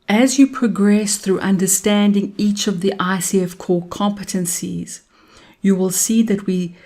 As you progress through understanding each of the ICF core competencies, you will see that we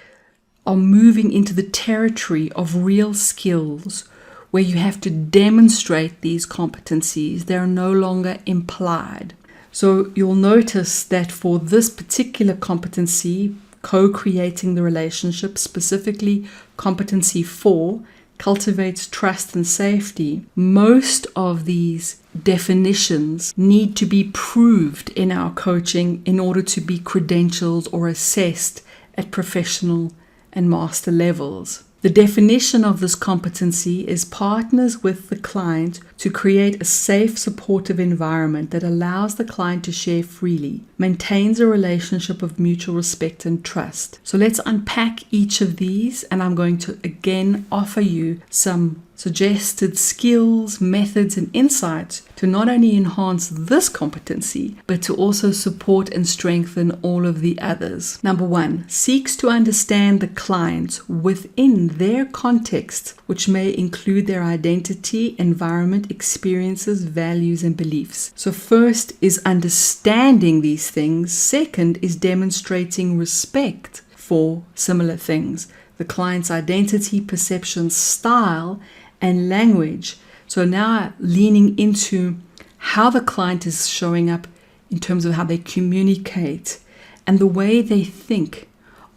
are moving into the territory of real skills where you have to demonstrate these competencies. They're no longer implied. So you'll notice that for this particular competency, co-creating the relationship, specifically competency 4, cultivates trust and safety, most of these definitions need to be proved in our coaching in order to be credentialed or assessed at professional and master levels. The definition of this competency is partners with the client to create a safe, supportive environment that allows the client to share freely, maintains a relationship of mutual respect and trust. So let's unpack each of these, and I'm going to again offer you some suggested skills, methods, and insights to not only enhance this competency, but to also support and strengthen all of the others. Number 1, seeks to understand the client within their context, which may include their identity, environment, experiences, values, and beliefs. So first is understanding these things. Second is demonstrating respect for similar things, the client's identity, perception, style, and language. So now leaning into how the client is showing up in terms of how they communicate and the way they think.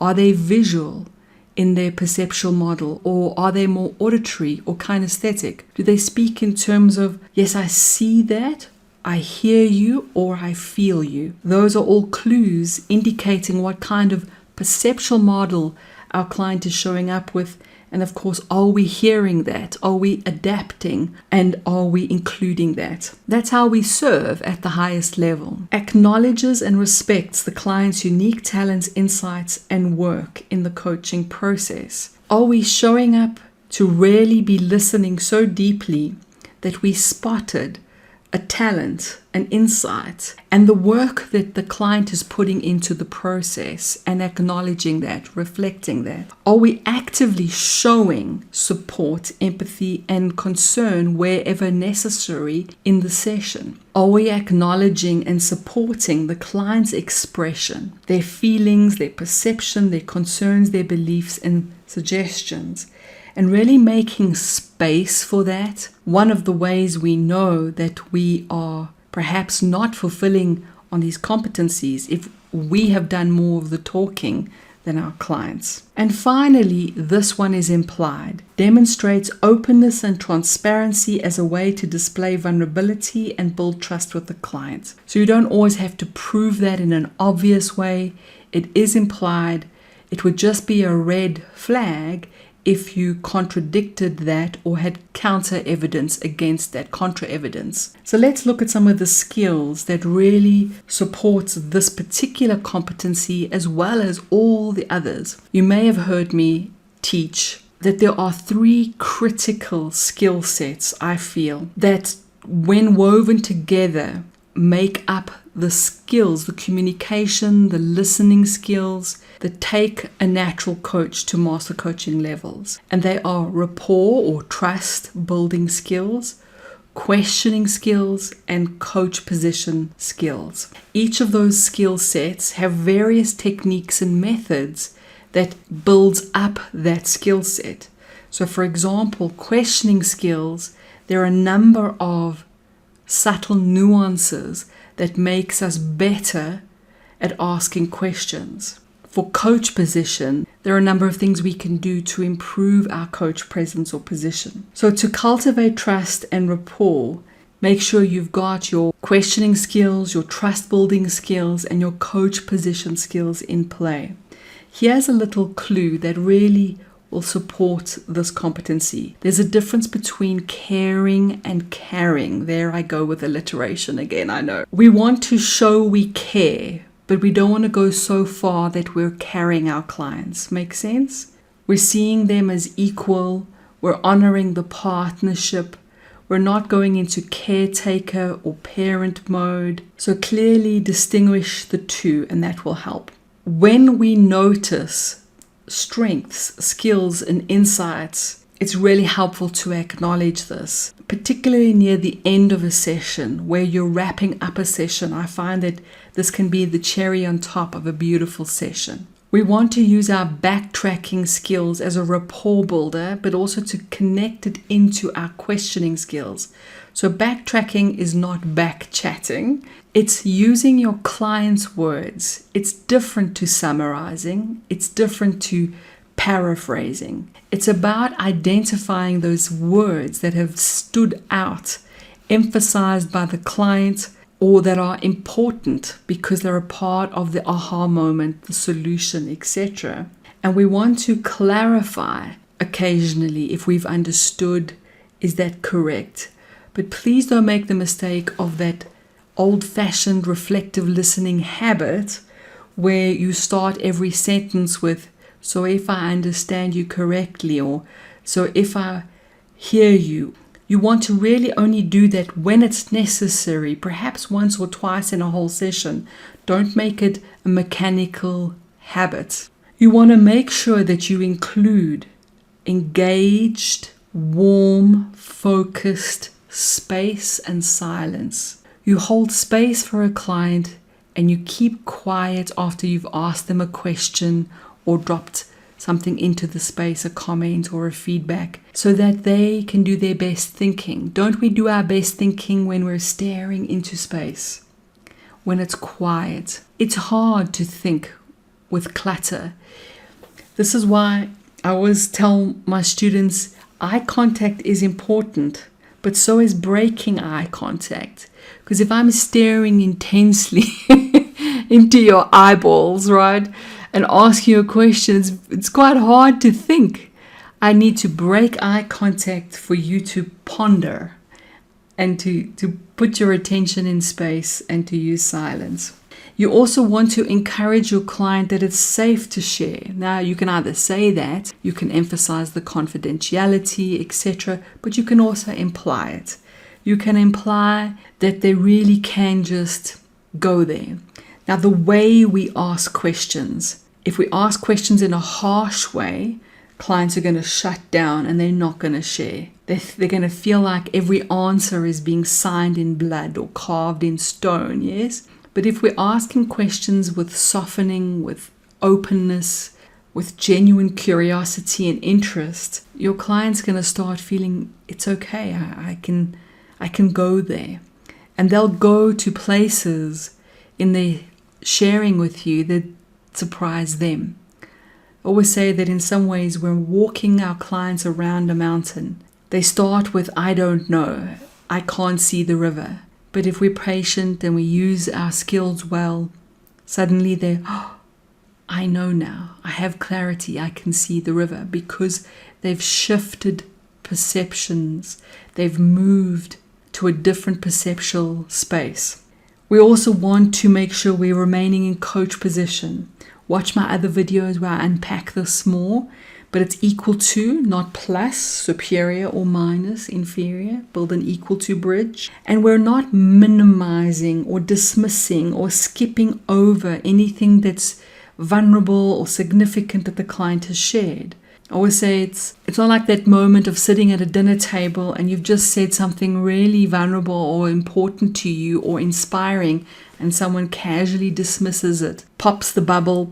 Are they visual in their perceptual model, or are they more auditory or kinesthetic? Do they speak in terms of, yes, I see that, I hear you, or I feel you? Those are all clues indicating what kind of perceptual model our client is showing up with. And of course, are we hearing that? Are we adapting? And are we including that? That's how we serve at the highest level. Acknowledges and respects the client's unique talents, insights, and work in the coaching process. Are we showing up to really be listening so deeply that we spotted a talent, an insight, and the work that the client is putting into the process, and acknowledging that, reflecting that? Are we actively showing support, empathy, and concern wherever necessary in the session? Are we acknowledging and supporting the client's expression, their feelings, their perception, their concerns, their beliefs, and suggestions? And really making space for that. One of the ways we know that we are perhaps not fulfilling on these competencies if we have done more of the talking than our clients. And finally, this one is implied. Demonstrates openness and transparency as a way to display vulnerability and build trust with the client. So you don't always have to prove that in an obvious way. It is implied. It would just be a red flag if you contradicted that or had counter evidence against that, contra evidence. So let's look at some of the skills that really supports this particular competency as well as all the others. You may have heard me teach that there are 3 critical skill sets, I feel, that when woven together make up the skills, the communication, the listening skills that take a natural coach to master coaching levels. And they are rapport or trust building skills, questioning skills, and coach position skills. Each of those skill sets have various techniques and methods that builds up that skill set. So for example, questioning skills, there are a number of subtle nuances that makes us better at asking questions. For coach position, there are a number of things we can do to improve our coach presence or position. So to cultivate trust and rapport, make sure you've got your questioning skills, your trust building skills, and your coach position skills in play. Here's a little clue that really will support this competency. There's a difference between caring and carrying. There I go with alliteration again, I know. We want to show we care, but we don't want to go so far that we're carrying our clients. Make sense? We're seeing them as equal. We're honoring the partnership. We're not going into caretaker or parent mode. So clearly distinguish the two, and that will help. When we notice strengths, skills, and insights it's really helpful to acknowledge this, particularly near the end of a session where you're wrapping up a session. I find that this can be the cherry on top of a beautiful session. We want to use our backtracking skills as a rapport builder, but also to connect it into our questioning skills. So backtracking is not back chatting. It's using your client's words. It's different to summarizing. It's different to paraphrasing. It's about identifying those words that have stood out, emphasized by the client, or that are important because they're a part of the aha moment, the solution, etc. And we want to clarify occasionally if we've understood, is that correct? But please don't make the mistake of that old-fashioned reflective listening habit where you start every sentence with, so if I understand you correctly, or so if I hear you. You want to really only do that when it's necessary, perhaps once or twice in a whole session. Don't make it a mechanical habit. You want to make sure that you include engaged, warm, focused space and silence. You hold space for a client and you keep quiet after you've asked them a question or dropped something into the space, a comment or a feedback, so that they can do their best thinking. Don't we do our best thinking when we're staring into space, when it's quiet? It's hard to think with clutter. This is why I always tell my students, eye contact is important, but so is breaking eye contact. Because if I'm staring intensely into your eyeballs, right, and ask you a question, it's quite hard to think. I need to break eye contact for you to ponder and to put your attention in space and to use silence. You also want to encourage your client that it's safe to share. Now, you can either say that, you can emphasize the confidentiality, etc., but you can also imply it. You can imply that they really can just go there. Now, the way we ask questions, if we ask questions in a harsh way, clients are going to shut down and they're not going to share. They're going to feel like every answer is being signed in blood or carved in stone, yes? But if we're asking questions with softening, with openness, with genuine curiosity and interest, your client's going to start feeling it's okay, I can go there. And they'll go to places in their sharing with you that surprise them. I always say that in some ways we're walking our clients around a mountain. They start with, I don't know, I can't see the river. But if we're patient and we use our skills well, suddenly they're, I know now, I have clarity, I can see the river, because they've shifted perceptions, they've moved to a different perceptual space. We also want to make sure we're remaining in coach position. Watch my other videos where I unpack this more, but it's equal to, not plus, superior or minus, inferior. Build an equal to bridge. And we're not minimizing or dismissing or skipping over anything that's vulnerable or significant that the client has shared. I always say it's not like that moment of sitting at a dinner table and you've just said something really vulnerable or important to you or inspiring and someone casually dismisses it, pops the bubble,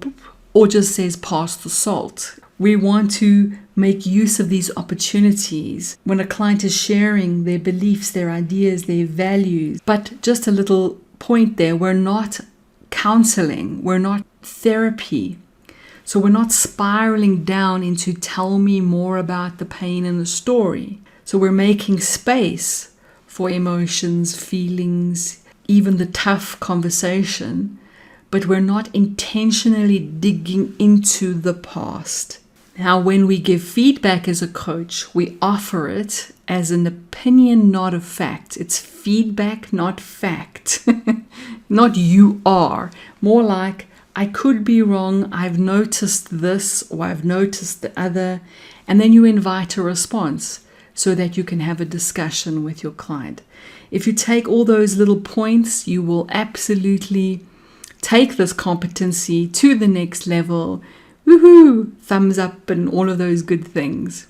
or just says pass the salt. We want to make use of these opportunities when a client is sharing their beliefs, their ideas, their values. But just a little point there, we're not counseling, we're not therapy. So we're not spiraling down into tell me more about the pain in the story. So we're making space for emotions, feelings, even the tough conversation, but we're not intentionally digging into the past. Now, when we give feedback as a coach, we offer it as an opinion, not a fact. It's feedback, not fact. Not you are. More like, I could be wrong, I've noticed this, or I've noticed the other, and then you invite a response so that you can have a discussion with your client. If you take all those little points, you will absolutely take this competency to the next level. Woohoo! Thumbs up and all of those good things.